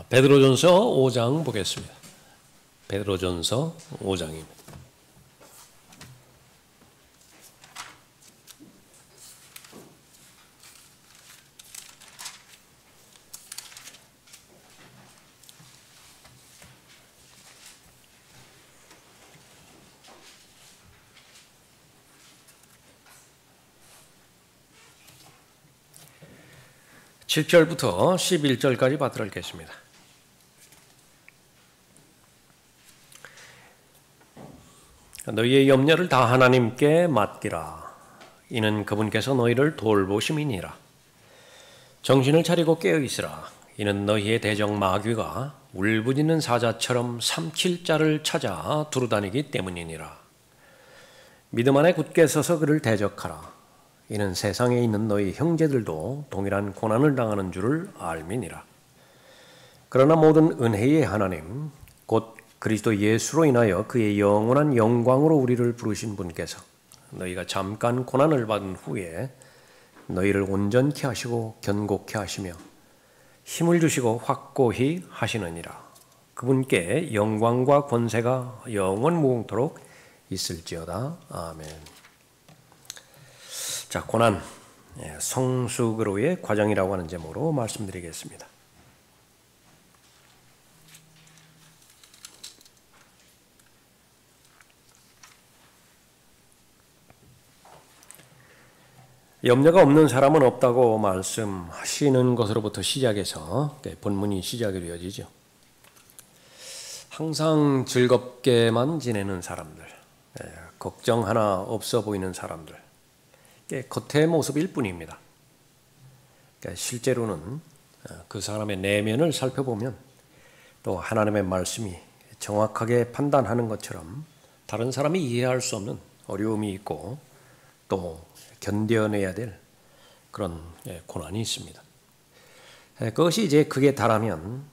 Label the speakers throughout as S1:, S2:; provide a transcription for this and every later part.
S1: 베드로전서 5장 보겠습니다. 베드로전서 5장입니다. (7절부터) (11절까지) 받들어 읽겠습니다. 너희의 염려를 다 하나님께 맡기라. 이는 그분께서 너희를 돌보심이니라. 정신을 차리고 깨어 있으라. 이는 너희의 대적 마귀가 울부짖는 사자처럼 삼킬 자를 찾아 두루다니기 때문이니라. 믿음 안에 굳게 서서 그를 대적하라. 이는 세상에 있는 너희 형제들도 동일한 고난을 당하는 줄을 알미니라. 그러나 모든 은혜의 하나님 곧 그리스도 예수로 인하여 그의 영원한 영광으로 우리를 부르신 분께서 너희가 잠깐 고난을 받은 후에 너희를 온전케 하시고 견고케 하시며 힘을 주시고 확고히 하시느니라. 그분께 영광과 권세가 영원 무궁토록 있을지어다. 아멘. 자, 고난, 성숙으로의 과정이라고 하는 제목으로 말씀드리겠습니다. 염려가 없는 사람은 없다고 말씀하시는 것으로부터 시작해서 본문이 시작이 되어지죠. 항상 즐겁게만 지내는 사람들, 걱정 하나 없어 보이는 사람들, 겉의 모습일 뿐입니다. 실제로는 그 사람의 내면을 살펴보면 또 하나님의 말씀이 정확하게 판단하는 것처럼 다른 사람이 이해할 수 없는 어려움이 있고 또 견뎌내야 될 그런 고난이 있습니다. 그것이 이제 극에 달하면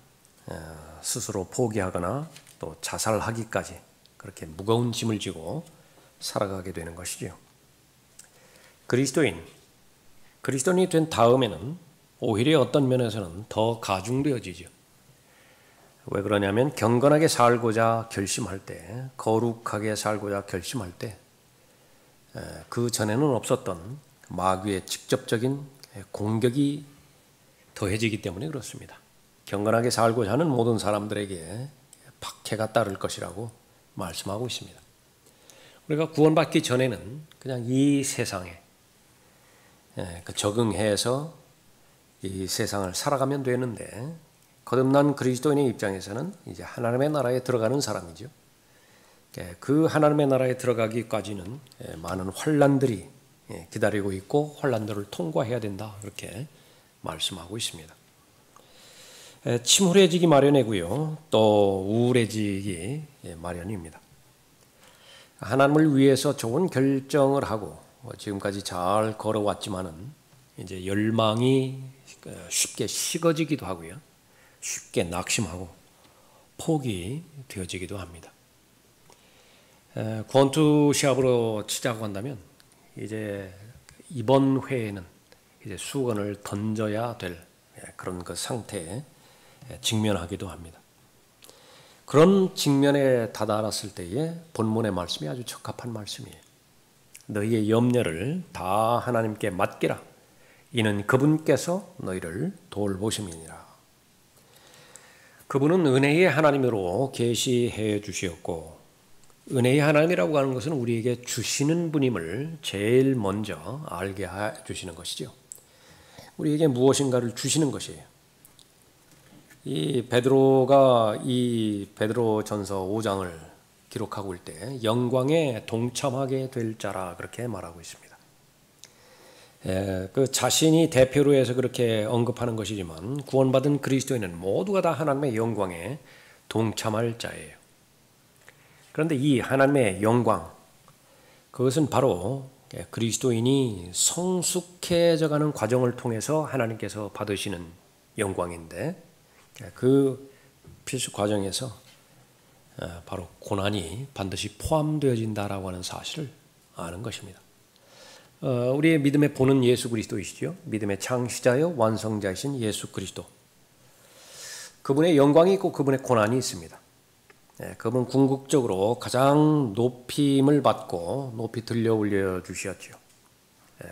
S1: 스스로 포기하거나 또 자살하기까지 그렇게 무거운 짐을 지고 살아가게 되는 것이죠. 그리스도인이 된 다음에는 오히려 어떤 면에서는 더 가중되어지죠. 왜 그러냐면 경건하게 살고자 결심할 때, 거룩하게 살고자 결심할 때 그 전에는 없었던 마귀의 직접적인 공격이 더해지기 때문에 그렇습니다. 경건하게 살고자 하는 모든 사람들에게 박해가 따를 것이라고 말씀하고 있습니다. 우리가 구원받기 전에는 그냥 이 세상에 적응해서 이 세상을 살아가면 되는데 거듭난 그리스도인의 입장에서는 이제 하나님의 나라에 들어가는 사람이죠. 그 하나님의 나라에 들어가기까지는 많은 환난들이 기다리고 있고 환난들을 통과해야 된다 그렇게 말씀하고 있습니다. 침울해지기 마련이고요. 또 우울해지기 마련입니다. 하나님을 위해서 좋은 결정을 하고 지금까지 잘 걸어왔지만은 이제 열망이 쉽게 식어지기도 하고요. 쉽게 낙심하고 포기 되어지기도 합니다. 권투 시합으로 치자고 한다면 이제 이번 회에는 이제 수건을 던져야 될 그런 그 상태에 직면하기도 합니다. 그런 직면에 다다랐을 때에 본문의 말씀이 아주 적합한 말씀이에요. 너희의 염려를 다 하나님께 맡기라. 이는 그분께서 너희를 돌보심이니라. 그분은 은혜의 하나님으로 계시해 주시었고 은혜의 하나님이라고 하는 것은 우리에게 주시는 분임을 제일 먼저 알게 해 주시는 것이죠. 우리에게 무엇인가를 주시는 것이에요. 이 베드로가 이 베드로전서 5장을 기록하고 있을 때 영광에 동참하게 될 자라 그렇게 말하고 있습니다. 그 자신이 대표로 해서 그렇게 언급하는 것이지만 구원받은 그리스도인은 모두가 다 하나님의 영광에 동참할 자예요. 그런데 이 하나님의 영광, 그것은 바로 그리스도인이 성숙해져가는 과정을 통해서 하나님께서 받으시는 영광인데 그 필수 과정에서 바로 고난이 반드시 포함되어진다라고 하는 사실을 아는 것입니다. 우리의 믿음의 본은 예수 그리스도이시죠. 믿음의 창시자여 완성자이신 예수 그리스도. 그분의 영광이 있고 그분의 고난이 있습니다. 그분은 궁극적으로 가장 높임을 받고 높이 들려 올려 주셨죠.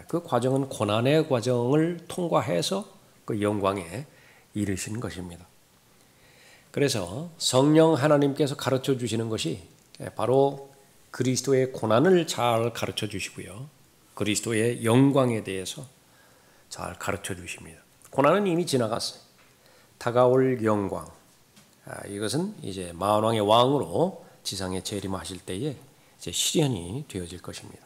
S1: 그 과정은 고난의 과정을 통과해서 그 영광에 이르신 것입니다. 그래서 성령 하나님께서 가르쳐 주시는 것이 바로 그리스도의 고난을 잘 가르쳐 주시고요. 그리스도의 영광에 대해서 잘 가르쳐 주십니다. 고난은 이미 지나갔어요. 다가올 영광. 이것은 이제 만왕의 왕으로 지상에 재림하실 때에 이제 실현이 되어질 것입니다.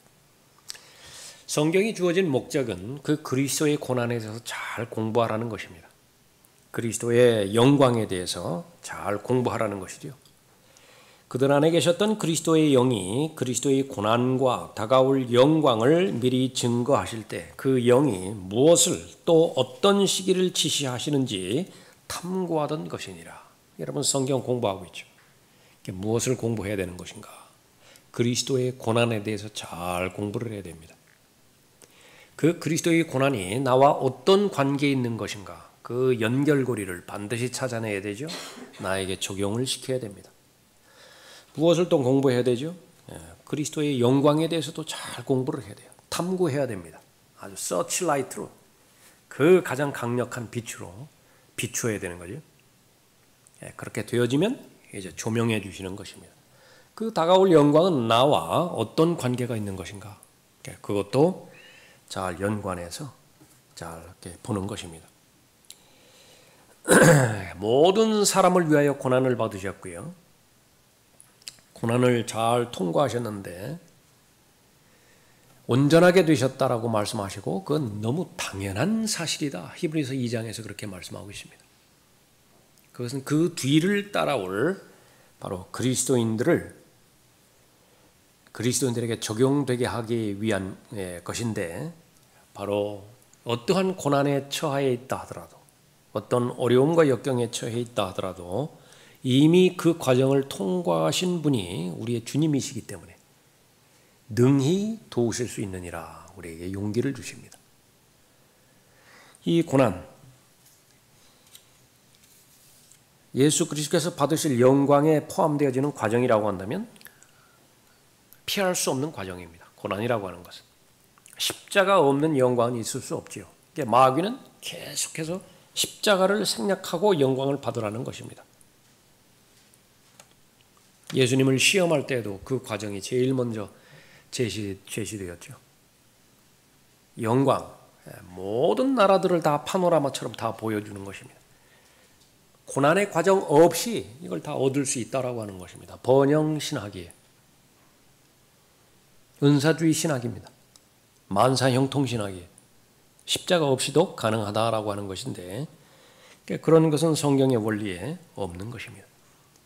S1: 성경이 주어진 목적은 그 그리스도의 고난에 대해서 잘 공부하라는 것입니다. 그리스도의 영광에 대해서 잘 공부하라는 것이죠. 그들 안에 계셨던 그리스도의 영이 그리스도의 고난과 다가올 영광을 미리 증거하실 때 그 영이 무엇을 또 어떤 시기를 지시하시는지 탐구하던 것이니라. 여러분 성경 공부하고 있죠. 무엇을 공부해야 되는 것인가? 그리스도의 고난에 대해서 잘 공부를 해야 됩니다. 그 그리스도의 고난이 나와 어떤 관계에 있는 것인가? 그 연결고리를 반드시 찾아내야 되죠. 나에게 적용을 시켜야 됩니다. 무엇을 또 공부해야 되죠? 그리스도의 영광에 대해서도 잘 공부를 해야 돼요. 탐구해야 됩니다. 아주 서치라이트로 그 가장 강력한 빛으로 비추어야 되는 거죠. 그렇게 되어지면 이제 조명해 주시는 것입니다. 그 다가올 영광은 나와 어떤 관계가 있는 것인가? 그것도 잘 연관해서 잘 이렇게 보는 것입니다. 모든 사람을 위하여 고난을 받으셨고요. 고난을 잘 통과하셨는데 온전하게 되셨다라고 말씀하시고 그건 너무 당연한 사실이다. 히브리서 2장에서 그렇게 말씀하고 있습니다. 그것은 그 뒤를 따라올 바로 그리스도인들에게 적용되게 하기 위한 것인데 바로 어떠한 고난에 처해 있다 하더라도 어떤 어려움과 역경에 처해 있다 하더라도 이미 그 과정을 통과하신 분이 우리의 주님이시기 때문에 능히 도우실 수 있느니라 우리에게 용기를 주십니다. 이 고난, 예수 그리스도께서 받으실 영광에 포함되어지는 과정이라고 한다면 피할 수 없는 과정입니다. 고난이라고 하는 것은. 십자가 없는 영광은 있을 수 없지요. 마귀는 계속해서 십자가를 생략하고 영광을 받으라는 것입니다. 예수님을 시험할 때도 그 과정이 제일 먼저 제시되었죠. 영광, 모든 나라들을 다 파노라마처럼 다 보여주는 것입니다. 고난의 과정 없이 이걸 다 얻을 수 있다라고 하는 것입니다. 번영 신학이에요. 은사주의 신학입니다. 만사 형통 신학이에요. 십자가 없이도 가능하다라고 하는 것인데 그런 것은 성경의 원리에 없는 것입니다.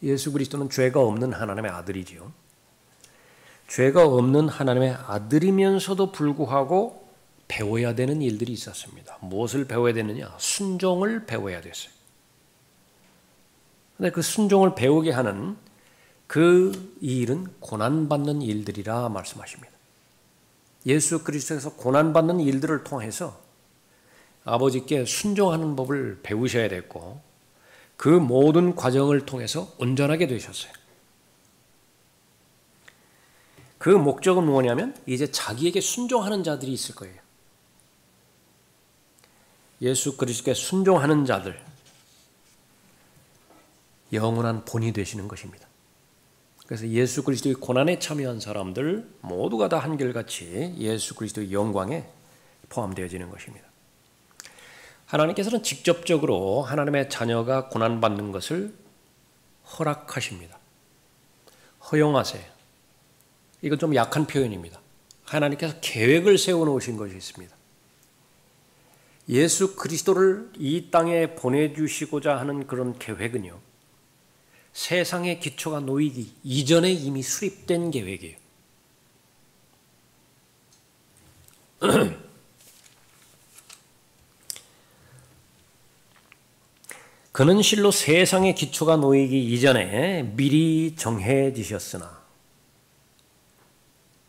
S1: 예수 그리스도는 죄가 없는 하나님의 아들이지요. 죄가 없는 하나님의 아들이면서도 불구하고 배워야 되는 일들이 있었습니다. 무엇을 배워야 되느냐? 순종을 배워야 됐어요. 그런데 그 순종을 배우게 하는 그 일은 고난받는 일들이라 말씀하십니다. 예수 그리스도에서 고난받는 일들을 통해서 아버지께 순종하는 법을 배우셔야 됐고 그 모든 과정을 통해서 온전하게 되셨어요. 그 목적은 뭐냐면 이제 자기에게 순종하는 자들이 있을 거예요. 예수 그리스도께 순종하는 자들, 영원한 본이 되시는 것입니다. 그래서 예수 그리스도의 고난에 참여한 사람들 모두가 다 한결같이 예수 그리스도의 영광에 포함되어지는 것입니다. 하나님께서는 직접적으로 하나님의 자녀가 고난받는 것을 허락하십니다. 허용하세요. 이건 좀 약한 표현입니다. 하나님께서 계획을 세워놓으신 것이 있습니다. 예수 그리스도를 이 땅에 보내주시고자 하는 그런 계획은요. 세상의 기초가 놓이기 이전에 이미 수립된 계획이에요. 그는 실로 세상의 기초가 놓이기 이전에 미리 정해지셨으나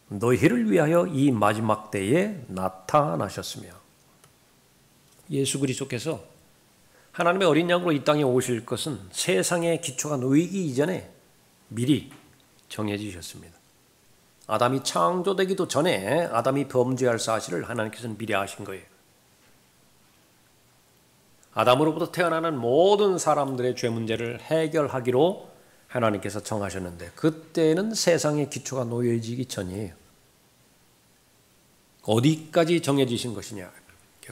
S1: 너희를 위하여 이 마지막 때에 나타나셨으며 예수 그리스도께서 하나님의 어린 양으로 이 땅에 오실 것은 세상의 기초가 놓이기 이전에 미리 정해지셨습니다. 아담이 창조되기도 전에 아담이 범죄할 사실을 하나님께서는 미리 아신 거예요. 아담으로부터 태어나는 모든 사람들의 죄 문제를 해결하기로 하나님께서 정하셨는데 그때는 세상의 기초가 놓여지기 전이에요. 어디까지 정해지신 것이냐?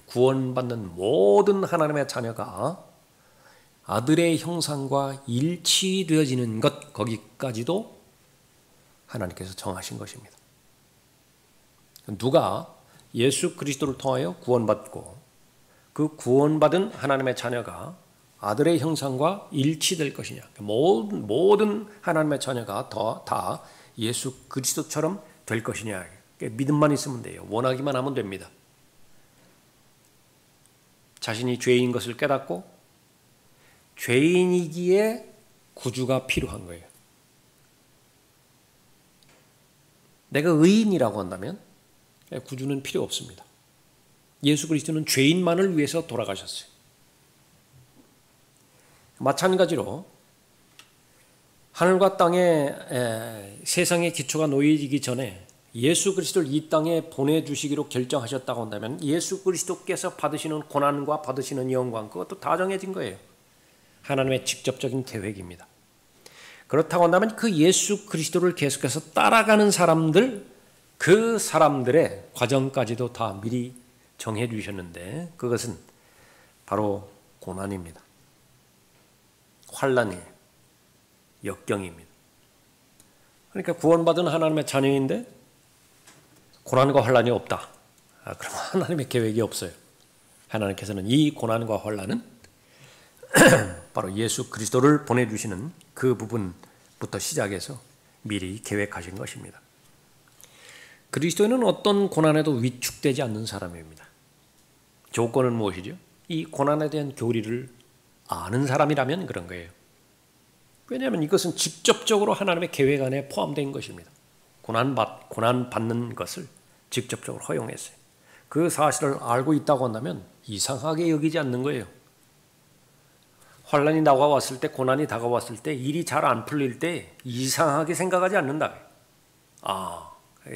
S1: 구원받는 모든 하나님의 자녀가 아들의 형상과 일치되어지는 것, 거기까지도 하나님께서 정하신 것입니다. 누가 예수 그리스도를 통하여 구원받고 그 구원받은 하나님의 자녀가 아들의 형상과 일치될 것이냐? 모든 하나님의 자녀가 다 예수 그리스도처럼 될 것이냐? 믿음만 있으면 돼요. 원하기만 하면 됩니다. 자신이 죄인 것을 깨닫고 죄인이기에 구주가 필요한 거예요. 내가 의인이라고 한다면 구주는 필요 없습니다. 예수 그리스도는 죄인만을 위해서 돌아가셨어요. 마찬가지로 하늘과 땅의 세상의 기초가 놓여지기 전에 예수 그리스도를 이 땅에 보내주시기로 결정하셨다고 한다면 예수 그리스도께서 받으시는 고난과 받으시는 영광 그것도 다 정해진 거예요. 하나님의 직접적인 계획입니다. 그렇다고 한다면 그 예수 그리스도를 계속해서 따라가는 사람들 그 사람들의 과정까지도 다 미리 정해 주셨는데 그것은 바로 고난입니다. 환난이에요. 역경입니다. 그러니까 구원받은 하나님의 자녀인데 고난과 환난이 없다. 그러면 하나님의 계획이 없어요. 하나님께서는 이 고난과 환난은 바로 예수 그리스도를 보내주시는 그 부분부터 시작해서 미리 계획하신 것입니다. 그리스도인은 어떤 고난에도 위축되지 않는 사람입니다. 조건은 무엇이죠? 이 고난에 대한 교리를 아는 사람이라면 그런 거예요. 왜냐하면 이것은 직접적으로 하나님의 계획 안에 포함된 것입니다. 고난 받는 것을 직접적으로 허용했어요. 그 사실을 알고 있다고 한다면 이상하게 여기지 않는 거예요. 환난이 다가왔을 때, 고난이 다가왔을 때, 일이 잘 안 풀릴 때 이상하게 생각하지 않는다. 아,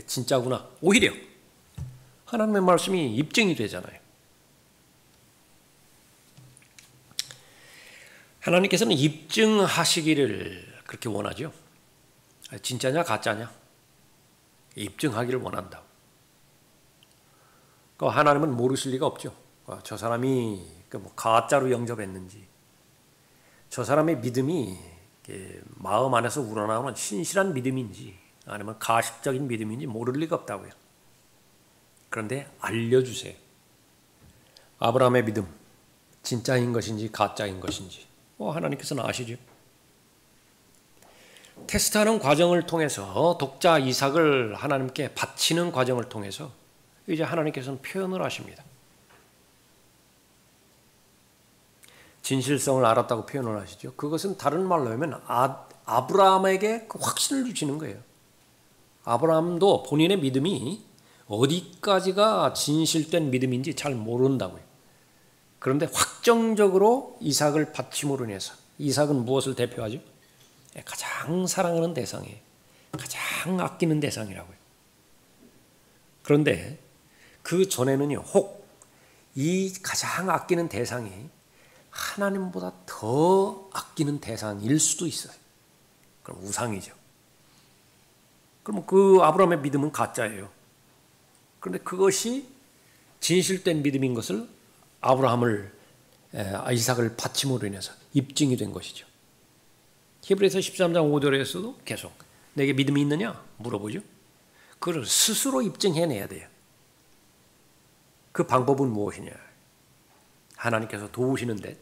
S1: 진짜구나. 오히려 하나님의 말씀이 입증이 되잖아요. 하나님께서는 입증하시기를 그렇게 원하죠. 진짜냐 가짜냐 입증하기를 원한다. 하나님은 모르실 리가 없죠. 저 사람이 가짜로 영접했는지 저 사람의 믿음이 마음 안에서 우러나오는 신실한 믿음인지 아니면 가식적인 믿음인지 모를 리가 없다고요. 그런데 알려주세요. 아브라함의 믿음 진짜인 것인지 가짜인 것인지 하나님께서는 아시죠. 테스트하는 과정을 통해서 독자 이삭을 하나님께 바치는 과정을 통해서 이제 하나님께서는 표현을 하십니다. 진실성을 알았다고 표현을 하시죠. 그것은 다른 말로 하면 아브라함에게 그 확신을 주시는 거예요. 아브라함도 본인의 믿음이 어디까지가 진실된 믿음인지 잘 모른다고요. 그런데 확정적으로 이삭을 바침으로 인해서 이삭은 무엇을 대표하죠? 가장 사랑하는 대상이에요. 가장 아끼는 대상이라고요. 그런데 그 전에는요, 혹 이 가장 아끼는 대상이 하나님보다 더 아끼는 대상일 수도 있어요. 그럼 우상이죠. 그럼 그 아브라함의 믿음은 가짜예요. 그런데 그것이 진실된 믿음인 것을 이삭을 바침으로 인해서 입증이 된 것이죠. 히브리서 13장 5절에서도 계속 내게 믿음이 있느냐 물어보죠. 그걸 스스로 입증해내야 돼요. 그 방법은 무엇이냐? 하나님께서 도우시는데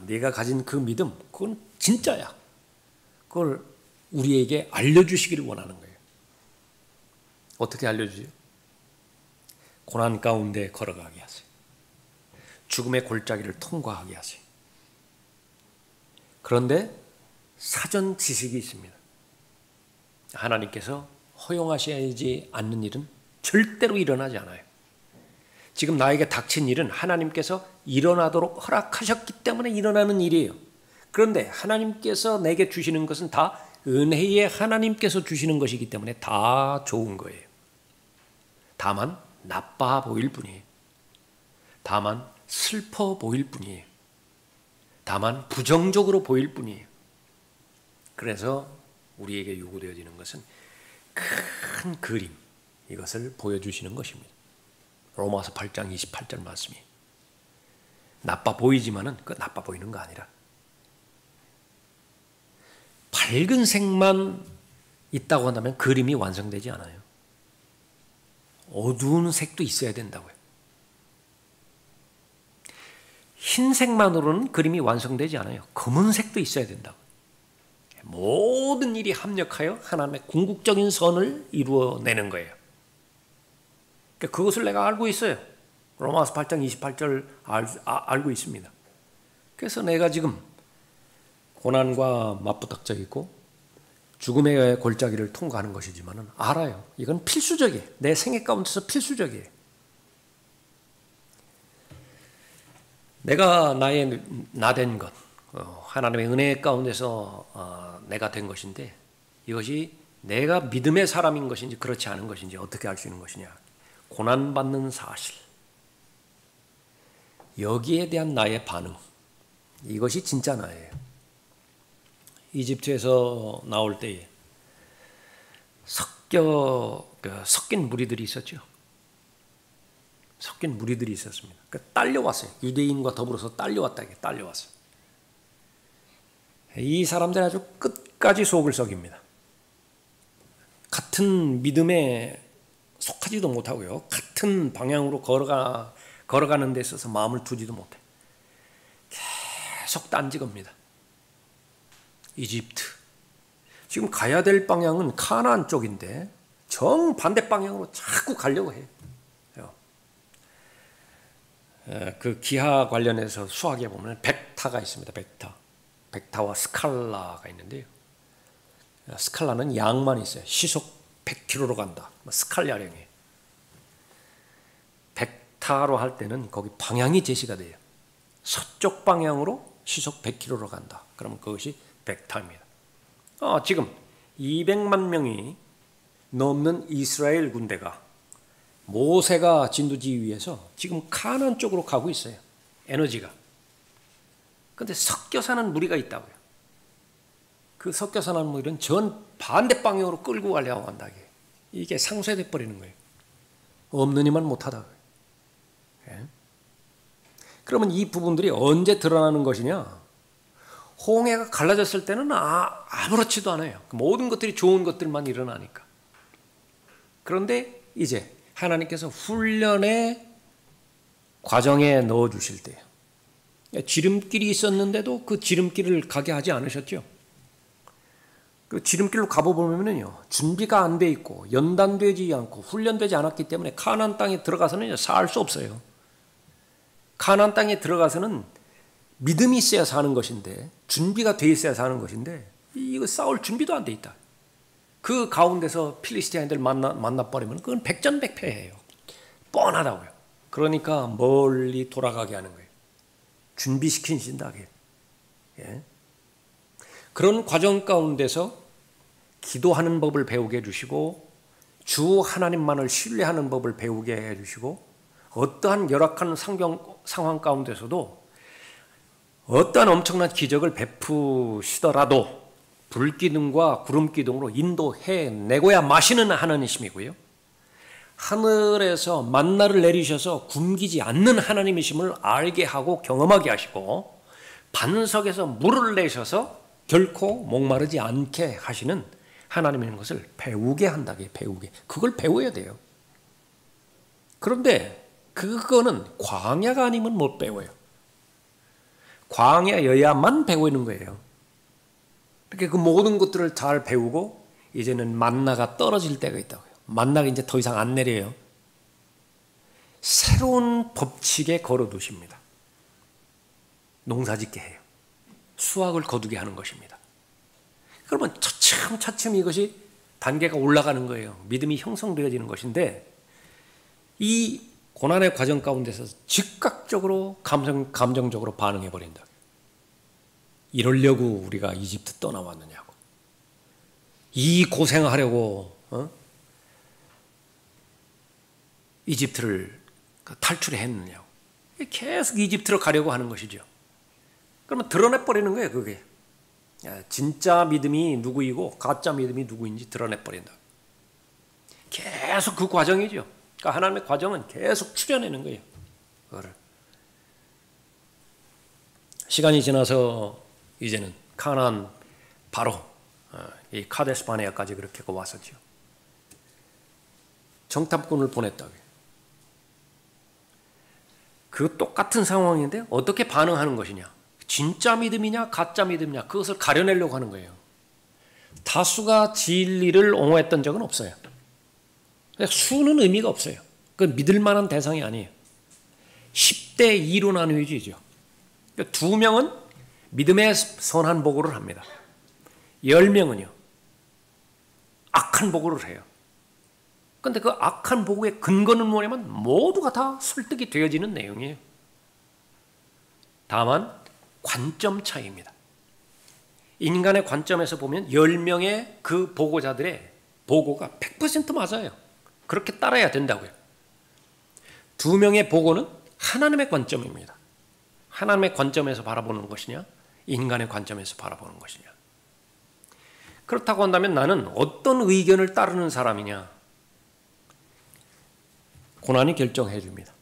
S1: 내가 가진 그 믿음 그건 진짜야. 그걸 우리에게 알려주시기를 원하는 거예요. 어떻게 알려주세요? 고난 가운데 걸어가게 하세요. 죽음의 골짜기를 통과하게 하세요. 그런데 사전 지식이 있습니다. 하나님께서 허용하셔야지 않는 일은 절대로 일어나지 않아요. 지금 나에게 닥친 일은 하나님께서 일어나도록 허락하셨기 때문에 일어나는 일이에요. 그런데 하나님께서 내게 주시는 것은 다 은혜의 하나님께서 주시는 것이기 때문에 다 좋은 거예요. 다만 나빠 보일 뿐이에요. 다만 슬퍼 보일 뿐이에요. 다만 부정적으로 보일 뿐이에요. 그래서 우리에게 요구되어지는 것은 큰 그림, 이것을 보여주시는 것입니다. 로마서 8장 28절 말씀이 나빠 보이지만은 그 나빠 보이는 거 아니라 밝은 색만 있다고 한다면 그림이 완성되지 않아요. 어두운 색도 있어야 된다고요. 흰색만으로는 그림이 완성되지 않아요. 검은색도 있어야 된다고. 모든 일이 합력하여 하나님의 궁극적인 선을 이루어내는 거예요. 그것을 내가 알고 있어요. 로마서 8장 28절 알고 있습니다. 그래서 내가 지금 고난과 맞부닥쳐 있고 죽음의 골짜기를 통과하는 것이지만 알아요. 이건 필수적이에요. 내 생애 가운데서 필수적이에요. 내가 나된 것, 하나님의 은혜 가운데서 내가 된 것인데 이것이 내가 믿음의 사람인 것인지 그렇지 않은 것인지 어떻게 알 수 있는 것이냐. 고난받는 사실, 여기에 대한 나의 반응, 이것이 진짜 나예요. 이집트에서 나올 때에 섞인 무리들이 있었죠. 섞인 무리들이 있었습니다. 딸려왔어요. 유대인과 더불어서 딸려왔다. 딸려왔어요. 이 사람들 아주 끝까지 속을 썩입니다. 같은 믿음에 속하지도 못하고요. 같은 방향으로 걸어가는 데 있어서 마음을 두지도 못해. 계속 딴지겁니다. 이집트. 지금 가야 될 방향은 카나안 쪽인데 정반대 방향으로 자꾸 가려고 해요. 그 기하 관련해서 수학에 보면 벡타가 있습니다. 벡타와 스칼라가 있는데요. 스칼라는 양만 있어요. 시속 100km로 간다. 스칼야령이에요. 벡타로 할 때는 거기 방향이 제시가 돼요. 서쪽 방향으로 시속 100km로 간다. 그러면 그것이 벡타입니다. 지금 200만 명이 넘는 이스라엘 군대가 모세가 진두지휘 위해서 지금 카나안 쪽으로 가고 있어요. 에너지가. 그런데 섞여 사는 무리가 있다고요. 그 섞여 사는 무리는 전 반대 방향으로 끌고 가려고 한다. 이게 상쇄돼 버리는 거예요. 없는 이만 못하다. 예? 그러면 이 부분들이 언제 드러나는 것이냐? 홍해가 갈라졌을 때는 아무렇지도 않아요. 모든 것들이 좋은 것들만 일어나니까. 그런데 이제 하나님께서 훈련의 과정에 넣어주실 때요. 지름길이 있었는데도 그 지름길을 가게 하지 않으셨죠. 그 지름길로 가보면요, 준비가 안 돼 있고 연단되지 않고 훈련되지 않았기 때문에 가나안 땅에 들어가서는 살 수 없어요. 가나안 땅에 들어가서는 믿음이 있어야 사는 것인데, 준비가 돼 있어야 사는 것인데, 이거 싸울 준비도 안 돼 있다. 그 가운데서 필리스티아인들 만나버리면 그건 백전백패예요. 뻔하다고요. 그러니까 멀리 돌아가게 하는 거예요. 준비시키신다. 예. 그런 과정 가운데서 기도하는 법을 배우게 해주시고 주 하나님만을 신뢰하는 법을 배우게 해주시고 어떠한 열악한 상황 가운데서도 어떠한 엄청난 기적을 베푸시더라도 불기둥과 구름기둥으로 인도해내고야 마시는 하나님이시고요. 하늘에서 만나를 내리셔서 굶기지 않는 하나님이심을 알게 하고 경험하게 하시고 반석에서 물을 내셔서 결코 목마르지 않게 하시는 하나님인 것을 배우게 한다게 배우게. 그걸 배워야 돼요. 그런데 그거는 광야가 아니면 못 배워요. 광야여야만 배우는 거예요. 이렇게 그 모든 것들을 잘 배우고 이제는 만나가 떨어질 때가 있다고요. 만나가 이제 더 이상 안 내려요. 새로운 법칙에 걸어두십니다. 농사짓게 해요. 수확을 거두게 하는 것입니다. 그러면 차츰차츰 이것이 단계가 올라가는 거예요. 믿음이 형성되어지는 것인데 이 고난의 과정 가운데서 즉각적으로 감정적으로 반응해버린다. 이러려고 우리가 이집트 떠나왔느냐고. 이 고생하려고 이집트를 탈출했느냐고. 계속 이집트로 가려고 하는 것이죠. 그러면 드러내버리는 거예요, 그게. 진짜 믿음이 누구이고 가짜 믿음이 누구인지 드러내버린다. 계속 그 과정이죠. 그러니까 하나님의 과정은 계속 추려내는 거예요. 그거를. 시간이 지나서 이제는 가나안 바로 이 카데스 바네아까지 그렇게 왔었죠. 정탐꾼을 보냈다고요. 그 똑같은 상황인데 어떻게 반응하는 것이냐? 진짜 믿음이냐 가짜 믿음이냐 그것을 가려내려고 하는 거예요. 다수가 진리를 옹호했던 적은 없어요. 수는 의미가 없어요. 그 믿을 만한 대상이 아니에요. 10대 2로 나누어지죠. 2명은 믿음의 선한 보고를 합니다. 10명은요. 악한 보고를 해요. 그런데 그 악한 보고의 근거는 뭐냐면 모두가 다 설득이 되어지는 내용이에요. 다만 관점 차이입니다. 인간의 관점에서 보면 10명의 그 보고자들의 보고가 100% 맞아요. 그렇게 따라야 된다고요. 2명의 보고는 하나님의 관점입니다. 하나님의 관점에서 바라보는 것이냐, 인간의 관점에서 바라보는 것이냐. 그렇다고 한다면 나는 어떤 의견을 따르는 사람이냐, 고난이 결정해 줍니다.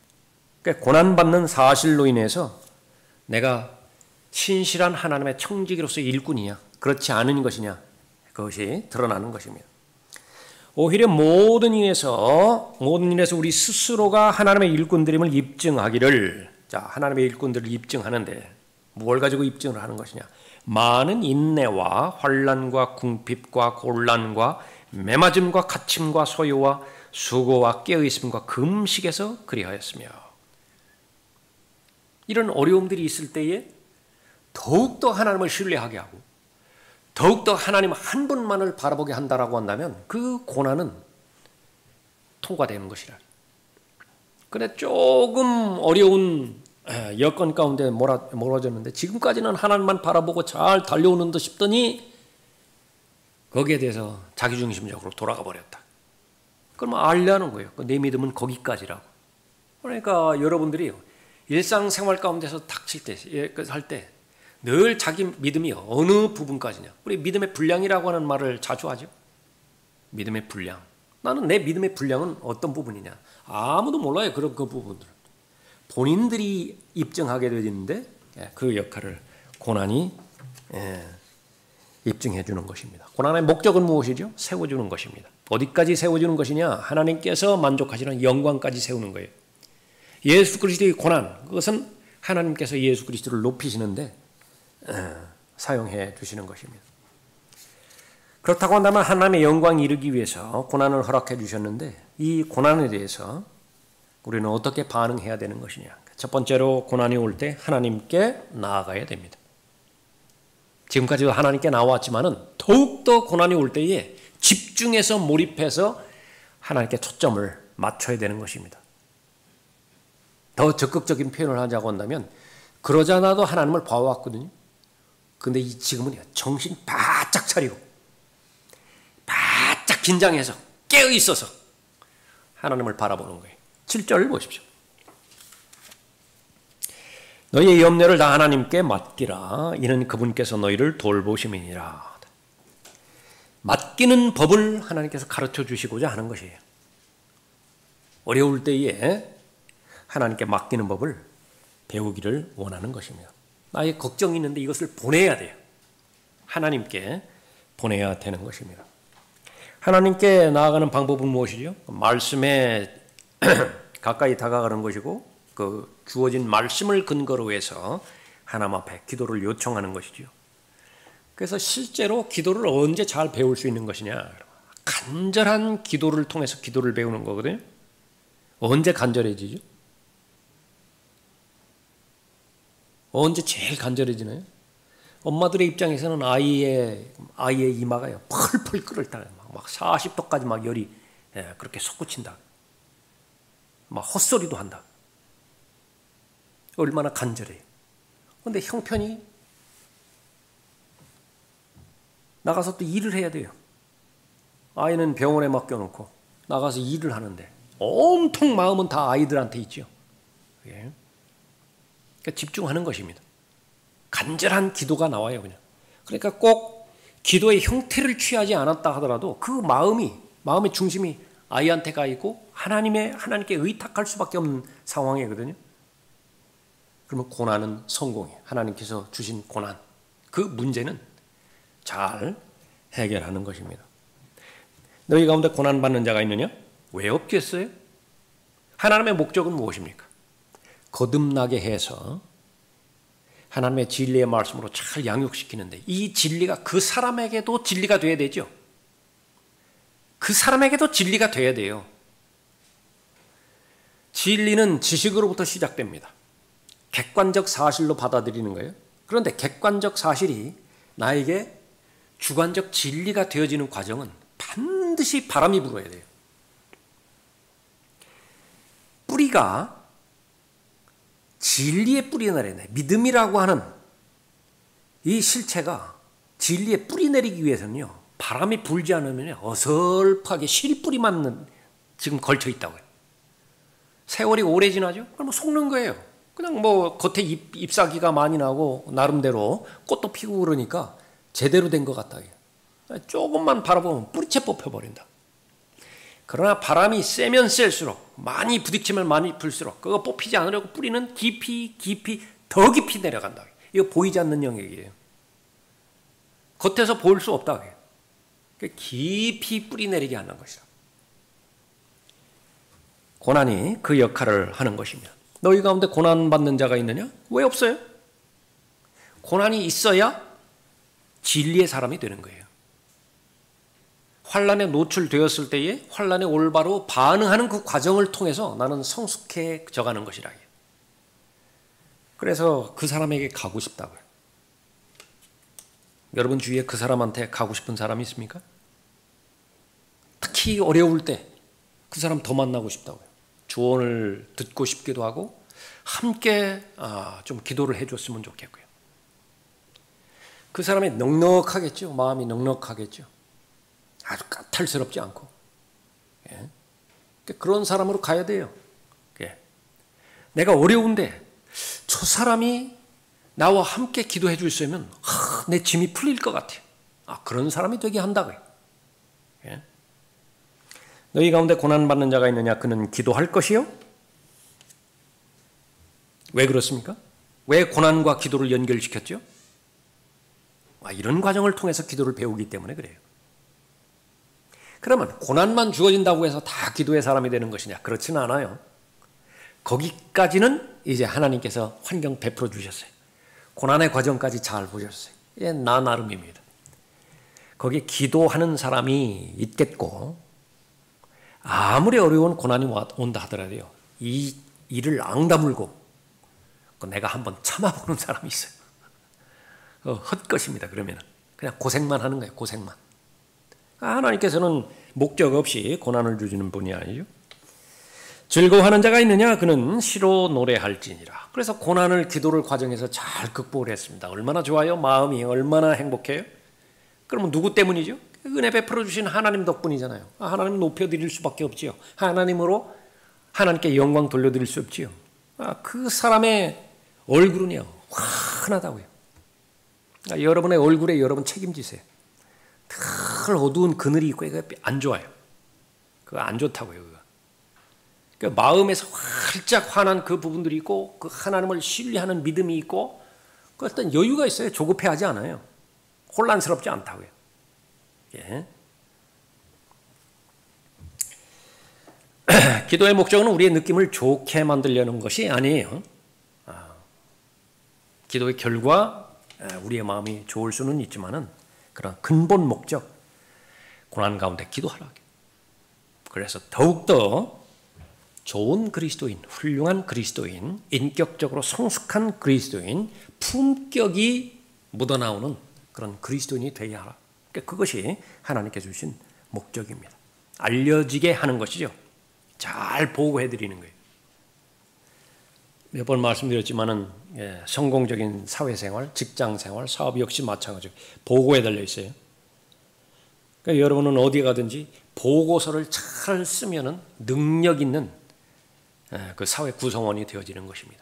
S1: 그러니까 고난받는 사실로 인해서 내가 신실한 하나님의 청지기로서의 일꾼이냐, 그렇지 않은 것이냐, 그것이 드러나는 것입니다. 오히려 모든 일에서 우리 스스로가 하나님의 일꾼들임을 입증하기를, 자, 하나님의 일꾼들을 입증하는데 뭘 가지고 입증을 하는 것이냐? 많은 인내와 환난과 궁핍과 곤란과 매맞음과 갇힘과 소요와 수고와 깨어있음과 금식에서 그리하였으며, 이런 어려움들이 있을 때에 더욱더 하나님을 신뢰하게 하고 더욱더 하나님 한 분만을 바라보게 한다라고 한다면 그 고난은 통과되는 것이라. 그래 조금 어려운 여건 가운데 몰아졌는데 지금까지는 하나님만 바라보고 잘 달려오는 듯 싶더니 거기에 대해서 자기중심적으로 돌아가 버렸다. 그러면 알려는 거예요. 내 믿음은 거기까지라고. 그러니까 여러분들이 일상생활 가운데서 닥칠 때, 할 때 늘 자기 믿음이 어느 부분까지냐. 우리 믿음의 분량이라고 하는 말을 자주 하죠. 믿음의 분량. 나는 내 믿음의 분량은 어떤 부분이냐. 아무도 몰라요. 그런 그 부분들. 본인들이 입증하게 되는데 그 역할을 고난이 입증해 주는 것입니다. 고난의 목적은 무엇이죠? 세워주는 것입니다. 어디까지 세워주는 것이냐? 하나님께서 만족하시는 영광까지 세우는 거예요. 예수 그리스도의 고난, 그것은 하나님께서 예수 그리스도를 높이시는데 사용해 주시는 것입니다. 그렇다고 한다면 하나님의 영광이 이르기 위해서 고난을 허락해 주셨는데 이 고난에 대해서 우리는 어떻게 반응해야 되는 것이냐. 첫 번째로 고난이 올 때 하나님께 나아가야 됩니다. 지금까지도 하나님께 나왔지만은 더욱더 고난이 올 때에 집중해서 몰입해서 하나님께 초점을 맞춰야 되는 것입니다. 더 적극적인 표현을 하자고 한다면 그러자나도 하나님을 봐왔거든요. 근데 지금은 정신 바짝 차리고 바짝 긴장해서 깨어 있어서 하나님을 바라보는 거예요. 7절을 보십시오. 너희의 염려를 다 하나님께 맡기라. 이는 그분께서 너희를 돌보심이니라. 맡기는 법을 하나님께서 가르쳐 주시고자 하는 것이에요. 어려울 때에 하나님께 맡기는 법을 배우기를 원하는 것입니다. 나의 걱정이 있는데 이것을 보내야 돼요. 하나님께 보내야 되는 것입니다. 하나님께 나아가는 방법은 무엇이죠? 말씀에 가까이 다가가는 것이고 그 주어진 말씀을 근거로 해서 하나님 앞에 기도를 요청하는 것이죠. 그래서 실제로 기도를 언제 잘 배울 수 있는 것이냐? 간절한 기도를 통해서 기도를 배우는 거거든요. 언제 간절해지죠? 언제 제일 간절해지나요? 엄마들의 입장에서는 아이의 이마가 펄펄 끓을 때 막 40도까지 막 열이 그렇게 솟구친다. 막 헛소리도 한다. 얼마나 간절해요. 그런데 형편이 나가서 또 일을 해야 돼요. 아이는 병원에 맡겨놓고 나가서 일을 하는데 온통 마음은 다 아이들한테 있죠. 예. 그러니까 집중하는 것입니다. 간절한 기도가 나와요, 그냥. 그러니까 꼭 기도의 형태를 취하지 않았다 하더라도 그 마음의 중심이 아이한테 가 있고 하나님께 의탁할 수밖에 없는 상황이거든요. 그러면 고난은 성공이에요. 하나님께서 주신 고난, 그 문제는 잘 해결하는 것입니다. 너희 가운데 고난받는 자가 있느냐? 왜 없겠어요? 하나님의 목적은 무엇입니까? 거듭나게 해서 하나님의 진리의 말씀으로 잘 양육시키는데 이 진리가 그 사람에게도 진리가 돼야 되죠. 그 사람에게도 진리가 돼야 돼요. 진리는 지식으로부터 시작됩니다. 객관적 사실로 받아들이는 거예요. 그런데 객관적 사실이 나에게 주관적 진리가 되어지는 과정은 반드시 바람이 불어야 돼요. 뿌리가 진리의 뿌리 내리네. 믿음이라고 하는 이 실체가 진리의 뿌리 내리기 위해서는요, 바람이 불지 않으면 어설프하게 실뿌리만 지금 걸쳐 있다고요. 세월이 오래 지나죠? 그러면 속는 거예요. 그냥 뭐 겉에 잎사귀가 많이 나고 나름대로 꽃도 피고 그러니까 제대로 된 것 같다. 조금만 바라보면 뿌리채 뽑혀버린다. 그러나 바람이 세면 셀수록 많이 부딪히면 많이 불수록 그거 뽑히지 않으려고 뿌리는 깊이 더 깊이 내려간다. 이거 보이지 않는 영역이에요. 겉에서 볼 수 없다. 깊이 뿌리 내리게 하는 것이다. 고난이 그 역할을 하는 것입니다. 너희 가운데 고난받는 자가 있느냐? 왜 없어요? 고난이 있어야 진리의 사람이 되는 거예요. 환난에 노출되었을 때에 환난에 올바로 반응하는 그 과정을 통해서 나는 성숙해져 가는 것이라. 그래서 그 사람에게 가고 싶다고요. 여러분 주위에 그 사람한테 가고 싶은 사람이 있습니까? 특히 어려울 때 그 사람 더 만나고 싶다고요. 조언을 듣고 싶기도 하고 함께 좀 기도를 해줬으면 좋겠고요. 그 사람이 넉넉하겠죠. 마음이 넉넉하겠죠. 아주 까탈스럽지 않고. 예. 그런 사람으로 가야 돼요. 예. 내가 어려운데 저 사람이 나와 함께 기도해 줄 수 있으면 내 짐이 풀릴 것 같아요. 그런 사람이 되게 한다고요. 예. 너희 가운데 고난받는 자가 있느냐? 그는 기도할 것이요? 왜 그렇습니까? 왜 고난과 기도를 연결시켰죠? 이런 과정을 통해서 기도를 배우기 때문에 그래요. 그러면 고난만 주어진다고 해서 다 기도의 사람이 되는 것이냐? 그렇지는 않아요. 거기까지는 이제 하나님께서 환경 베풀어 주셨어요. 고난의 과정까지 잘 보셨어요. 나 나름입니다. 거기에 기도하는 사람이 있겠고 아무리 어려운 고난이 온다 하더라도요. 이 일을 앙다물고 내가 한번 참아보는 사람이 있어요. 헛것입니다. 그러면 그냥 고생만 하는 거예요. 고생만. 하나님께서는 목적 없이 고난을 주시는 분이 아니죠. 즐거워하는 자가 있느냐? 그는 시로 노래할지니라. 그래서 고난을 기도를 과정에서 잘 극복을 했습니다. 얼마나 좋아요? 마음이 얼마나 행복해요? 그러면 누구 때문이죠? 은혜 베풀어 주신 하나님 덕분이잖아요. 하나님 높여드릴 수밖에 없지요. 하나님으로 하나님께 영광 돌려드릴 수 없지요. 그 사람의 얼굴은요 환하다고요. 여러분의 얼굴에 여러분 책임지세요. 늘 어두운 그늘이 있고 이거 안 좋아요. 그거 안 좋다고요. 그러니까 마음에서 활짝 환한 그 부분들이 있고 그 하나님을 신뢰하는 믿음이 있고 그 어떤 여유가 있어요. 조급해하지 않아요. 혼란스럽지 않다고요. 예. 기도의 목적은 우리의 느낌을 좋게 만들려는 것이 아니에요. 기도의 결과 우리의 마음이 좋을 수는 있지만은 그런 근본 목적 고난 가운데 기도하라. 그래서 더욱더 좋은 그리스도인, 훌륭한 그리스도인, 인격적으로 성숙한 그리스도인, 품격이 묻어나오는 그런 그리스도인이 되게 하라. 그것이 하나님께 주신 목적입니다. 알려지게 하는 것이죠. 잘 보고해드리는 거예요. 몇 번 말씀드렸지만은 성공적인 사회생활, 직장생활, 사업 역시 마찬가지고 보고에 달려 있어요. 그러니까 여러분은 어디 가든지 보고서를 잘 쓰면은 능력 있는 그 사회 구성원이 되어지는 것입니다.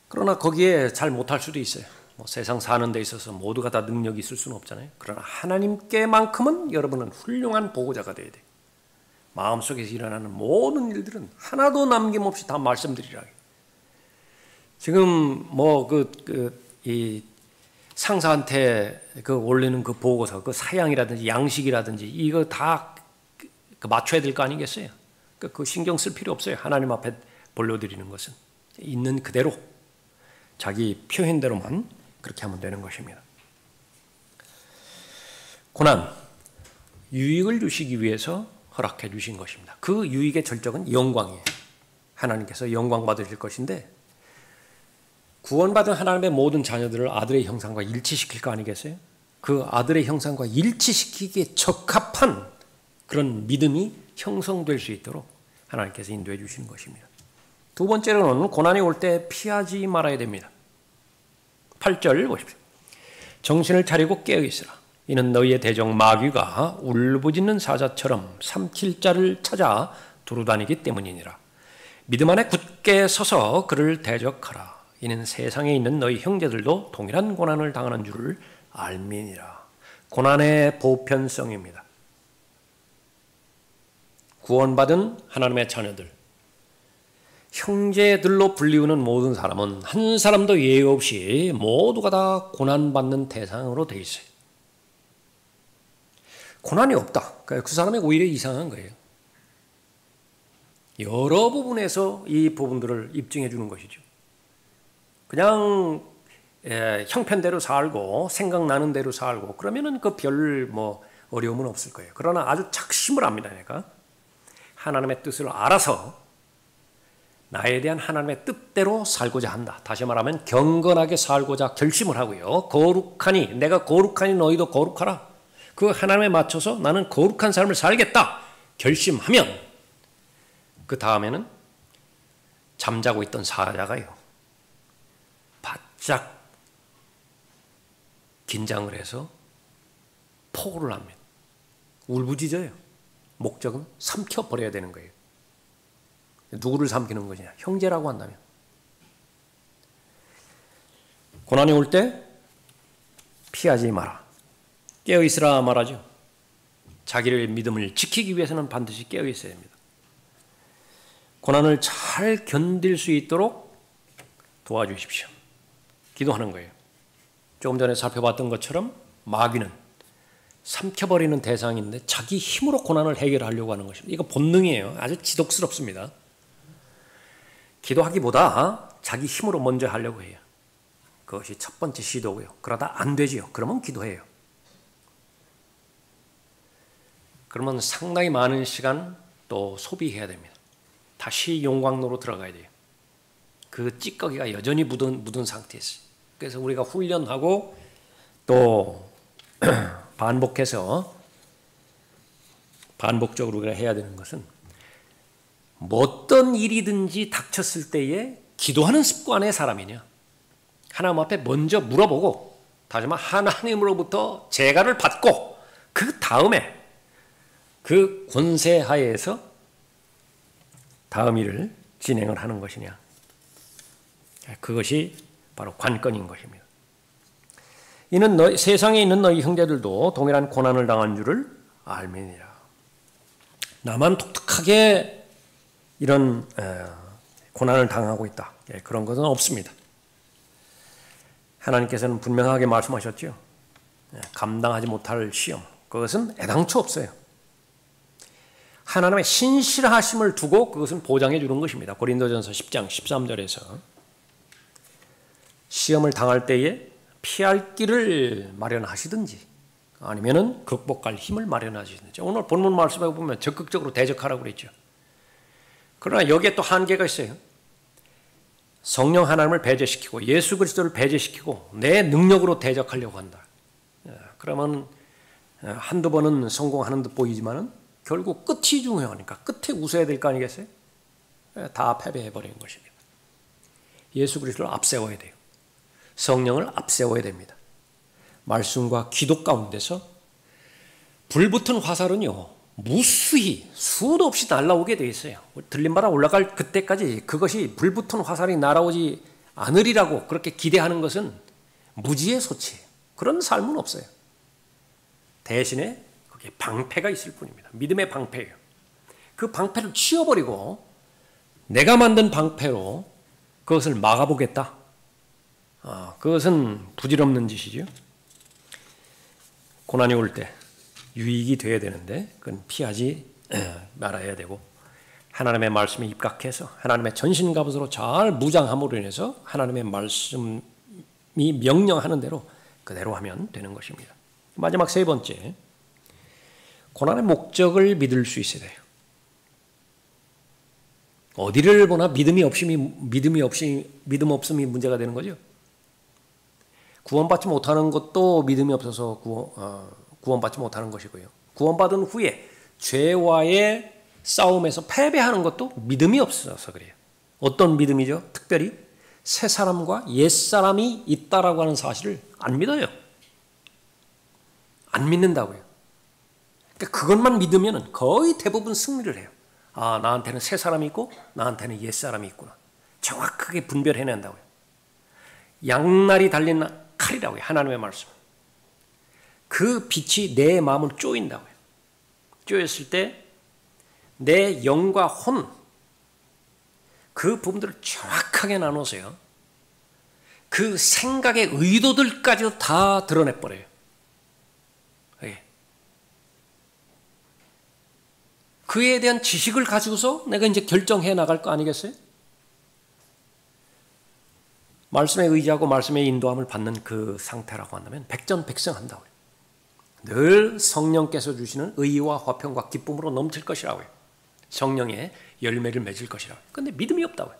S1: 그러나 거기에 잘 못할 수도 있어요. 뭐 세상 사는 데 있어서 모두가 다 능력이 있을 수는 없잖아요. 그러나 하나님께만큼은 여러분은 훌륭한 보고자가 되어야 돼요. 마음속에서 일어나는 모든 일들은 하나도 남김없이 다 말씀드리라. 지금 이 상사한테 올리는 그 보고서, 그 사양이라든지 양식이라든지 이거 다 맞춰야 될 거 아니겠어요? 그 신경 쓸 필요 없어요. 하나님 앞에 돌려드리는 것은 있는 그대로 자기 표현대로만 그렇게 하면 되는 것입니다. 고난, 유익을 주시기 위해서 허락해 주신 것입니다. 그 유익의 절정은 영광이에요. 하나님께서 영광 받으실 것인데 구원받은 하나님의 모든 자녀들을 아들의 형상과 일치시킬 거 아니겠어요? 그 아들의 형상과 일치시키기에 적합한 그런 믿음이 형성될 수 있도록 하나님께서 인도해 주시는 것입니다. 두 번째로는 고난이 올 때 피하지 말아야 됩니다. 8절 보십시오. 정신을 차리고 깨어있으라. 이는 너희의 대적 마귀가 울부짖는 사자처럼 삼킬 자를 찾아 두루다니기 때문이니라. 믿음 안에 굳게 서서 그를 대적하라. 이는 세상에 있는 너희 형제들도 동일한 고난을 당하는 줄을 알미니라. 고난의 보편성입니다. 구원받은 하나님의 자녀들, 형제들로 불리우는 모든 사람은 한 사람도 예외 없이 모두가 다 고난받는 대상으로 되어 있어요. 고난이 없다. 그 사람이 오히려 이상한 거예요. 여러 부분에서 이 부분들을 입증해 주는 것이죠. 그냥 형편대로 살고 생각나는 대로 살고 그러면은 그 별 어려움은 없을 거예요. 그러나 아주 작심을 합니다. 내가 하나님의 뜻을 알아서 나에 대한 하나님의 뜻대로 살고자 한다. 다시 말하면 경건하게 살고자 결심을 하고요. 내가 거룩하니 너희도 거룩하라. 그 하나님에 맞춰서 나는 거룩한 삶을 살겠다. 결심하면 그 다음에는 잠자고 있던 사자가요. 바짝 긴장을 해서 포고를 합니다. 울부짖어요. 목적은 삼켜버려야 되는 거예요. 누구를 삼키는 것이냐? 형제라고 한다면. 고난이 올 때 피하지 마라. 깨어있으라 말하죠. 자기의 믿음을 지키기 위해서는 반드시 깨어있어야 됩니다. 고난을 잘 견딜 수 있도록 도와주십시오. 기도하는 거예요. 조금 전에 살펴봤던 것처럼 마귀는 삼켜버리는 대상인데 자기 힘으로 고난을 해결하려고 하는 것입니다. 이거 본능이에요. 아주 지독스럽습니다. 기도하기보다 자기 힘으로 먼저 하려고 해요. 그것이 첫 번째 시도고요. 그러다 안 되지요. 그러면 기도해요. 그러면 상당히 많은 시간 또 소비해야 됩니다. 다시 용광로로 들어가야 돼요. 그 찌꺼기가 여전히 묻은 상태에서. 그래서 우리가 훈련하고 또 반복적으로 우리가 해야 되는 것은 어떤 일이든지 닥쳤을 때에 기도하는 습관의 사람이냐. 하나님 앞에 먼저 물어보고 다시 말해 하나님으로부터 재가를 받고 그 다음에 그 권세 하에서 다음 일을 진행을 하는 것이냐. 그것이 바로 관건인 것입니다. 이는 세상에 있는 너희 형제들도 동일한 고난을 당한 줄을 알미니라. 나만 독특하게 이런 고난을 당하고 있다. 그런 것은 없습니다. 하나님께서는 분명하게 말씀하셨죠. 감당하지 못할 시험, 그것은 애당초 없어요. 하나님의 신실하심을 두고 그것은 보장해 주는 것입니다. 고린도전서 10장 13절에서 시험을 당할 때에 피할 길을 마련하시든지 아니면은 극복할 힘을 마련하시든지. 오늘 본문 말씀에 보면 적극적으로 대적하라고 그랬죠. 그러나 여기에 또 한계가 있어요. 성령 하나님을 배제시키고 예수 그리스도를 배제시키고 내 능력으로 대적하려고 한다. 그러면 한두 번은 성공하는 듯 보이지만은 결국 끝이 중요하니까 끝에 웃어야 될 거 아니겠어요? 다 패배해버리는 것입니다. 예수 그리스도를 앞세워야 돼요. 성령을 앞세워야 됩니다. 말씀과 기도 가운데서 불붙은 화살은요, 무수히 수도 없이 날아오게 되어 있어요. 들림바라 올라갈 그때까지 그것이 불붙은 화살이 날아오지 않으리라고 그렇게 기대하는 것은 무지의 소치예요. 그런 삶은 없어요. 대신에 거기에 방패가 있을 뿐입니다. 믿음의 방패예요. 그 방패를 치워버리고 내가 만든 방패로 그것을 막아보겠다. 그것은 부질없는 짓이죠. 고난이 올 때 유익이 돼야 되는데 그건 피하지 말아야 되고, 하나님의 말씀에 입각해서 하나님의 전신갑옷으로 잘 무장함으로 인해서 하나님의 말씀이 명령하는 대로 그대로 하면 되는 것입니다. 마지막 세 번째, 고난의 목적을 믿을 수 있어야 돼요. 어디를 보나 믿음 없음이 문제가 되는 거죠. 구원받지 못하는 것도 믿음이 없어서 구원받지 못하는 것이고요. 구원받은 후에 죄와의 싸움에서 패배하는 것도 믿음이 없어서 그래요. 어떤 믿음이죠? 특별히 새 사람과 옛 사람이 있다라고 하는 사실을 안 믿어요. 안 믿는다고요. 그러니까 그것만 믿으면 거의 대부분 승리를 해요. 나한테는 새 사람이 있고 나한테는 옛 사람이 있구나. 정확하게 분별해낸다고요. 양날이 달린 칼이라고요. 하나님의 말씀. 그 빛이 내 마음을 쪼인다고요. 쪼였을 때 내 영과 혼, 그 부분들을 정확하게 나눠서요. 그 생각의 의도들까지도 다 드러내버려요. 그에 대한 지식을 가지고서 내가 이제 결정해 나갈 거 아니겠어요? 말씀에 의지하고 말씀의 인도함을 받는 그 상태라고 한다면 백전백승한다고요. 늘 성령께서 주시는 의와 화평과 기쁨으로 넘칠 것이라고요. 성령의 열매를 맺을 것이라고요. 그런데 믿음이 없다고요.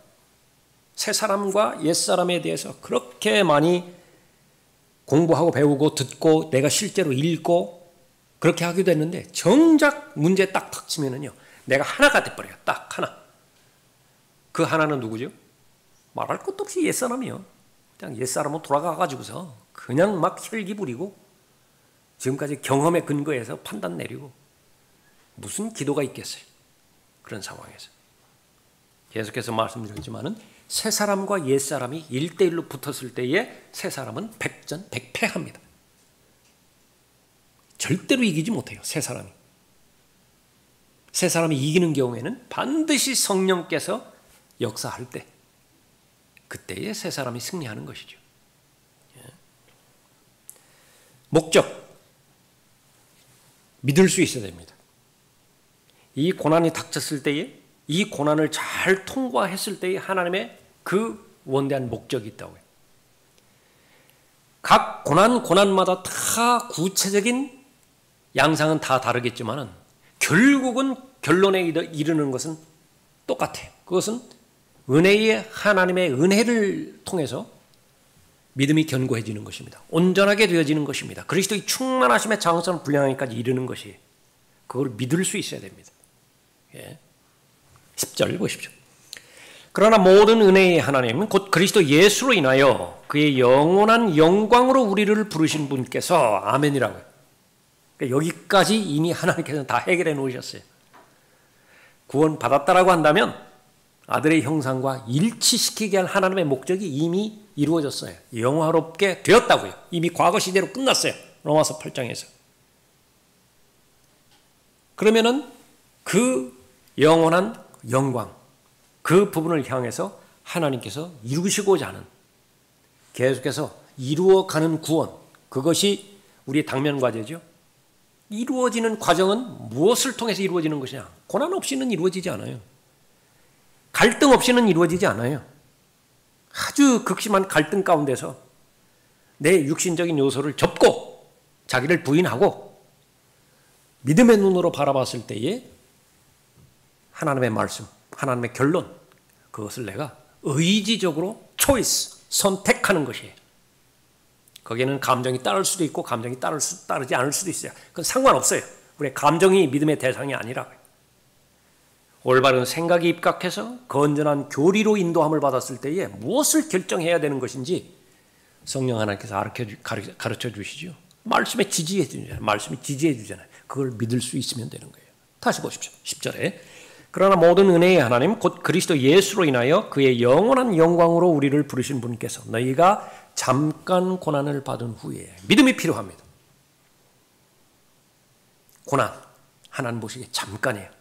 S1: 새 사람과 옛 사람에 대해서 그렇게 많이 공부하고 배우고 듣고 내가 실제로 읽고 그렇게 하기도 했는데 정작 문제 딱 닥치면은요, 내가 하나가 돼버려요. 딱 하나. 그 하나는 누구죠? 말할 것도 없이 옛사람이요. 그냥 옛사람으로 돌아가가지고서 그냥 막 혈기 부리고 지금까지 경험에 근거해서 판단 내리고 무슨 기도가 있겠어요. 그런 상황에서. 계속해서 말씀드렸지만은 새 사람과 옛 사람이 1대1로 붙었을 때에 새 사람은 백전백패합니다. 절대로 이기지 못해요. 새 사람이. 새 사람이 이기는 경우에는 반드시 성령께서 역사할 때, 그때에 새 사람이 승리하는 것이죠. 목적, 믿을 수 있어야 됩니다. 이 고난이 닥쳤을 때에, 이 고난을 잘 통과했을 때에 하나님의 그 원대한 목적이 있다고요. 각 고난마다 다 구체적인 양상은 다 다르겠지만은 결국은 결론에 이르는 것은 똑같아요. 그것은 은혜의 하나님의 은혜를 통해서 믿음이 견고해지는 것입니다. 온전하게 되어지는 것입니다. 그리스도의 충만하심의 장성을 분량하기까지 이르는 것이, 그걸 믿을 수 있어야 됩니다. 10절 보십시오. 그러나 모든 은혜의 하나님은 곧 그리스도 예수로 인하여 그의 영원한 영광으로 우리를 부르신 분께서, 아멘이라고요. 그러니까 여기까지 이미 하나님께서는 다 해결해 놓으셨어요. 구원 받았다라고 한다면 아들의 형상과 일치시키게 할 하나님의 목적이 이미 이루어졌어요. 영화롭게 되었다고요. 이미 과거 시대로 끝났어요. 로마서 8장에서. 그러면은 그 영원한 영광, 그 부분을 향해서 하나님께서 이루시고자 하는, 계속해서 이루어가는 구원, 그것이 우리의 당면 과제죠. 이루어지는 과정은 무엇을 통해서 이루어지는 것이냐? 고난 없이는 이루어지지 않아요. 갈등 없이는 이루어지지 않아요. 아주 극심한 갈등 가운데서 내 육신적인 요소를 접고 자기를 부인하고 믿음의 눈으로 바라봤을 때에 하나님의 말씀, 하나님의 결론, 그것을 내가 의지적으로 초이스, 선택하는 것이에요. 거기에는 감정이 따를 수도 있고 감정이 따르지 않을 수도 있어요. 그건 상관없어요. 우리의 감정이 믿음의 대상이 아니라고요. 올바른 생각이 입각해서 건전한 교리로 인도함을 받았을 때에 무엇을 결정해야 되는 것인지 성령 하나님께서 가르쳐 주시죠. 말씀에 지지해 주잖아요. 말씀이 지지해 주잖아요. 그걸 믿을 수 있으면 되는 거예요. 다시 보십시오. 10절에 그러나 모든 은혜의 하나님 곧 그리스도 예수로 인하여 그의 영원한 영광으로 우리를 부르신 분께서 너희가 잠깐 고난을 받은 후에 믿음이 필요합니다. 고난 하나님 보시기에 잠깐이에요.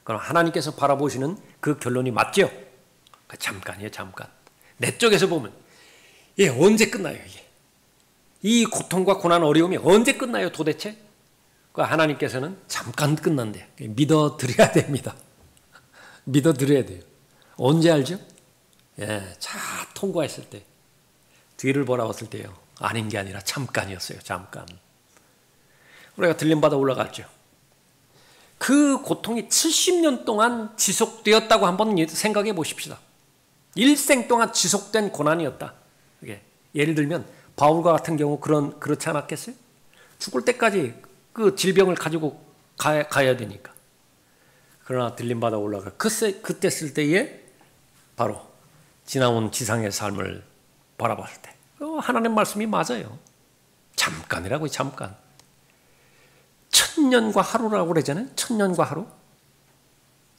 S1: 그럼 하나님께서 바라보시는 그 결론이 맞죠? 잠깐이에요. 잠깐. 내 쪽에서 보면 이게 언제 끝나요? 이게 이 고통과 고난 어려움이 언제 끝나요 도대체? 하나님께서는 잠깐 끝난대요. 믿어드려야 됩니다. 믿어드려야 돼요. 언제 알죠? 차 통과했을 때 뒤를 돌아봤을 때요. 아닌 게 아니라 잠깐이었어요. 잠깐. 우리가 들림받아 올라갔죠. 그 고통이 70년 동안 지속되었다고 한번 생각해 보십시다. 일생 동안 지속된 고난이었다. 예를 들면 바울과 같은 경우 그렇지 않았겠어요? 죽을 때까지 그 질병을 가지고 가야 되니까. 그러나 들림받아 올라가 그때 쓸 때에 바로 지나온 지상의 삶을 바라봤을 때 하나님 말씀이 맞아요. 잠깐이라고요. 잠깐. 1000년과 하루라고 그러잖아요. 1000년과 하루.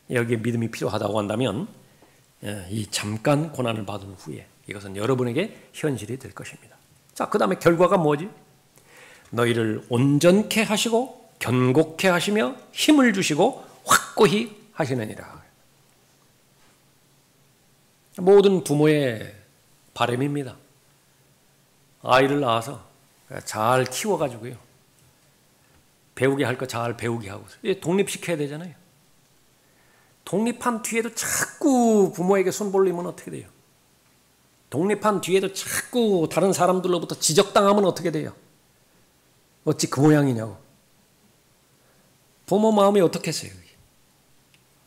S1: 여기에 믿음이 필요하다고 한다면 이 잠깐 고난을 받은 후에 이것은 여러분에게 현실이 될 것입니다. 자, 그 다음에 결과가 뭐지? 너희를 온전케 하시고 견고케 하시며 힘을 주시고 확고히 하시느니라. 모든 부모의 바람입니다. 아이를 낳아서 잘 키워가지고요. 배우게 할 거 잘 배우게 하고 독립시켜야 되잖아요. 독립한 뒤에도 자꾸 부모에게 손 벌리면 어떻게 돼요? 독립한 뒤에도 자꾸 다른 사람들로부터 지적당하면 어떻게 돼요? 어찌 그 모양이냐고. 부모 마음이 어떻겠어요?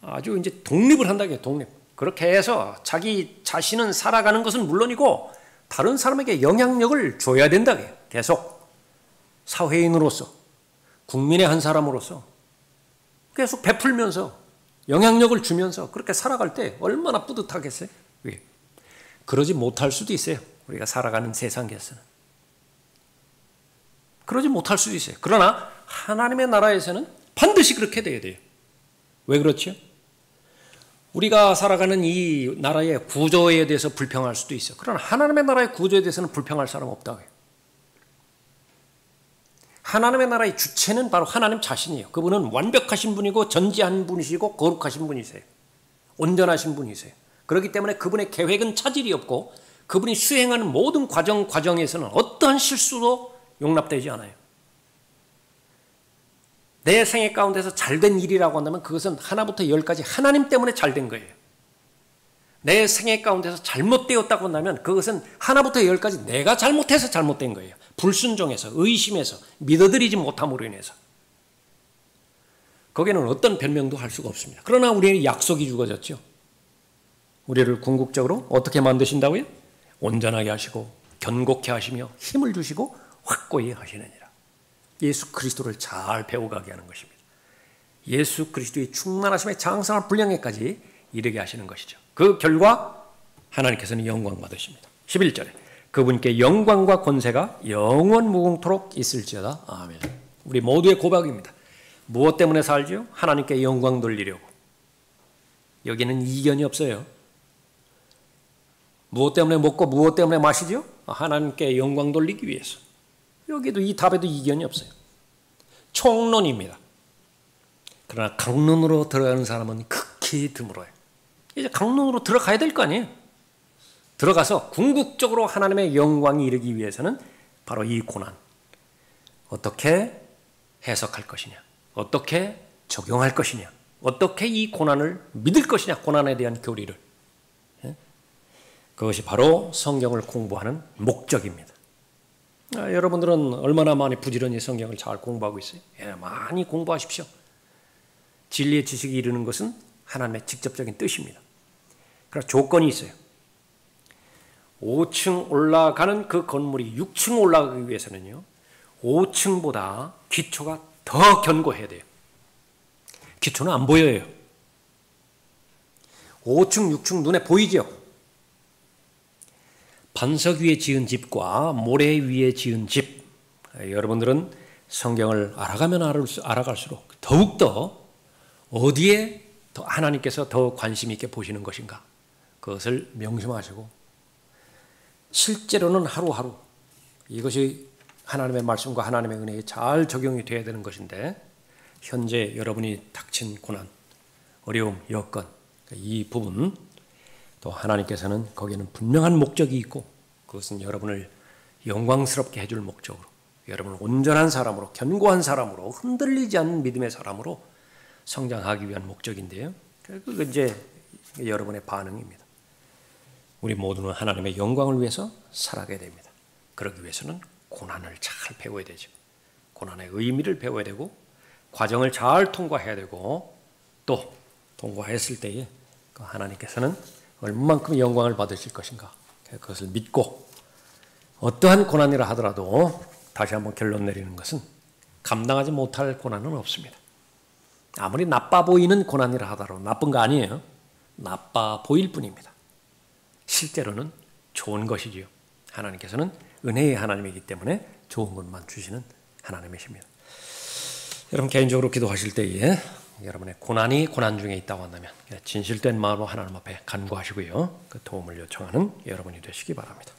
S1: 아주 이제 독립을 한다고요. 독립. 그렇게 해서 자기 자신은 살아가는 것은 물론이고 다른 사람에게 영향력을 줘야 된다고요. 계속 사회인으로서 국민의 한 사람으로서 계속 베풀면서 영향력을 주면서 그렇게 살아갈 때 얼마나 뿌듯하겠어요? 그러지 못할 수도 있어요. 우리가 살아가는 세상에서는. 그러지 못할 수도 있어요. 그러나 하나님의 나라에서는 반드시 그렇게 돼야 돼요. 왜 그렇죠? 우리가 살아가는 이 나라의 구조에 대해서 불평할 수도 있어요. 그러나 하나님의 나라의 구조에 대해서는 불평할 사람 없다고요. 하나님의 나라의 주체는 바로 하나님 자신이에요. 그분은 완벽하신 분이고 전지한 분이시고 거룩하신 분이세요. 온전하신 분이세요. 그렇기 때문에 그분의 계획은 차질이 없고 그분이 수행하는 모든 과정에서는 어떠한 실수도 용납되지 않아요. 내 생애 가운데서 잘된 일이라고 한다면 그것은 하나부터 열까지 하나님 때문에 잘된 거예요. 내 생애 가운데서 잘못되었다고 한다면 그것은 하나부터 열까지 내가 잘못해서 잘못된 거예요. 불순종해서 의심해서 믿어들이지 못함으로 인해서. 거기에는 어떤 변명도 할 수가 없습니다. 그러나 우리에게 약속이 주어졌죠. 우리를 궁극적으로 어떻게 만드신다고요? 온전하게 하시고 견고케 하시며 힘을 주시고 확고히 하시느니라. 예수 그리스도를 잘 배워가게 하는 것입니다. 예수 그리스도의 충만하심에 장성한 분량에까지 이르게 하시는 것이죠. 그 결과 하나님께서는 영광 받으십니다. 11절에 그분께 영광과 권세가 영원 무궁토록 있을지어다. 아멘. 우리 모두의 고백입니다. 무엇 때문에 살지요? 하나님께 영광 돌리려고. 여기는 이견이 없어요. 무엇 때문에 먹고 무엇 때문에 마시죠? 하나님께 영광 돌리기 위해서. 여기도 이 답에도 이견이 없어요. 총론입니다. 그러나 강론으로 들어가는 사람은 극히 드물어요. 이제 강론으로 들어가야 될 거 아니에요. 들어가서 궁극적으로 하나님의 영광이 이르기 위해서는 바로 이 고난. 어떻게 해석할 것이냐. 어떻게 적용할 것이냐. 어떻게 이 고난을 믿을 것이냐. 고난에 대한 교리를. 그것이 바로 성경을 공부하는 목적입니다. 여러분들은 얼마나 많이 부지런히 성경을 잘 공부하고 있어요? 많이 공부하십시오. 진리의 지식이 이르는 것은 하나님의 직접적인 뜻입니다. 그러나 조건이 있어요. 5층 올라가는 그 건물이 6층 올라가기 위해서는요. 5층보다 기초가 더 견고해야 돼요. 기초는 안 보여요. 5층, 6층 눈에 보이죠? 반석 위에 지은 집과 모래 위에 지은 집. 여러분들은 성경을 알아가면 알아갈수록 더욱더 어디에 더 하나님께서 더 관심 있게 보시는 것인가, 그것을 명심하시고 실제로는 하루하루 이것이 하나님의 말씀과 하나님의 은혜에 잘 적용이 되어야 되는 것인데, 현재 여러분이 닥친 고난, 어려움, 여건, 이 부분 또 하나님께서는 거기에는 분명한 목적이 있고, 그것은 여러분을 영광스럽게 해줄 목적으로, 여러분을 온전한 사람으로, 견고한 사람으로, 흔들리지 않는 믿음의 사람으로 성장하기 위한 목적인데요. 그건 이제 여러분의 반응입니다. 우리 모두는 하나님의 영광을 위해서 살아가야 됩니다. 그러기 위해서는 고난을 잘 배워야 되죠. 고난의 의미를 배워야 되고, 과정을 잘 통과해야 되고, 또 통과했을 때에 하나님께서는 얼마만큼 영광을 받으실 것인가, 그것을 믿고 어떠한 고난이라 하더라도 다시 한번 결론 내리는 것은 감당하지 못할 고난은 없습니다. 아무리 나빠 보이는 고난이라 하더라도 나쁜 거 아니에요. 나빠 보일 뿐입니다. 실제로는 좋은 것이지요. 하나님께서는 은혜의 하나님이기 때문에 좋은 것만 주시는 하나님이십니다. 여러분 개인적으로 기도하실 때에 여러분의 고난이 고난 중에 있다고 한다면 진실된 마음으로 하나님 앞에 간구하시고요, 그 도움을 요청하는 여러분이 되시기 바랍니다.